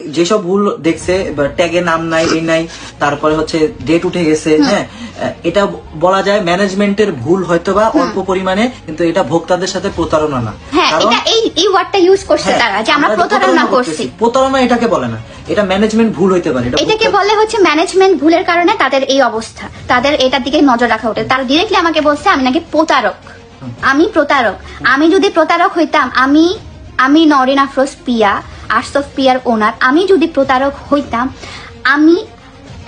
যেসব ভুল দেখছে, ট্যাগে নাম নাই, এই নাই, তারপরে হচ্ছে ডেট উঠে গেছে, হ্যাঁ, এটা বলা যায় ম্যানেজমেন্টের ভুল হয়তোবা অল্প পরিমাণে, কিন্তু এটা ভোক্তাদের সাথে প্রতারণা না। হ্যাঁ, এটা এই ওয়ার্ডটা ইউজ করছে তারা, যে আমরা প্রতারণা করছি। প্রতারণা এটাকে বলে না, এটা ম্যানেজমেন্ট ভুল হইতে পারে। এটাকে বলে হচ্ছে ম্যানেজমেন্ট ভুলের কারণে তাদের এই অবস্থা, তাদের এটার দিকে নজর রাখা উঠে। তারা ডিরেক্টলি আমাকে বলছে আমি নাকি প্রতারক, আমি প্রতারক। আমি যদি প্রতারক হইতাম, আমি নরিন আফরোজ পিয়া, আর্টস অফ পিয়ার ওনার, আমি যদি প্রতারক হইতাম,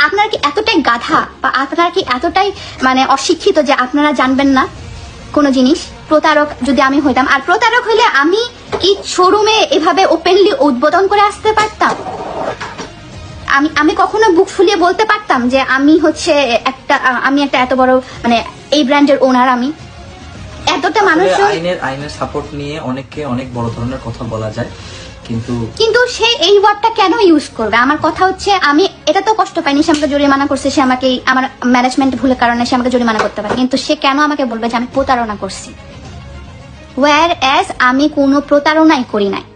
আপনারা কি এতটাই গাধা বা আপনারা কি এতটাই মানে অশিক্ষিত যে আপনারা জানবেন না কোনো জিনিস? প্রতারক যদি আমি হইতাম, আর প্রতারক হইলে আমি কি শোরুমে এভাবে ওপেনলি উদ্বোধন করে আসতে পারতাম? আমি কখনো বুক ফুলিয়ে বলতে পারতাম যে আমি হচ্ছে আমি একটা এত বড় মানে এই ব্র্যান্ডের ওনার? আমি এতটা মানুষ, আইনের সাপোর্ট নিয়ে অনেককে অনেক বড় ধরনের কথা বলা যায়, কিন্তু সে এই ওয়ার্ডটা কেন ইউজ করবে? আমার কথা হচ্ছে, আমি এটা তো কষ্ট পাইনি, সে আমাকে জরিমানা করছে, সে আমাকে আমার ম্যানেজমেন্ট ভুলের কারণে সে আমাকে জরিমানা করতে পারে, কিন্তু সে কেন আমাকে বলবে যে আমি প্রতারণা করছি? ওয়্যার অ্যাজ আমি কোনো প্রতারণাই করি নাই।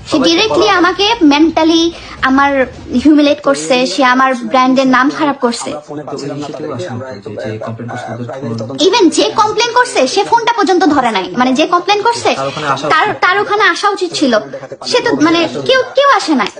সে ডিরেক্টলি আমাকে মেন্টালি আমার হিউমিলেট করছে, সে আমার ব্র্যান্ডের নাম খারাপ করছে। ইভেন যে কমপ্লেন করছে সে ফোনটা পর্যন্ত ধরে নাই, মানে যে কমপ্লেন করছে তার ওখানে আসা উচিত ছিল, সে তো মানে কেউ আসে নাই।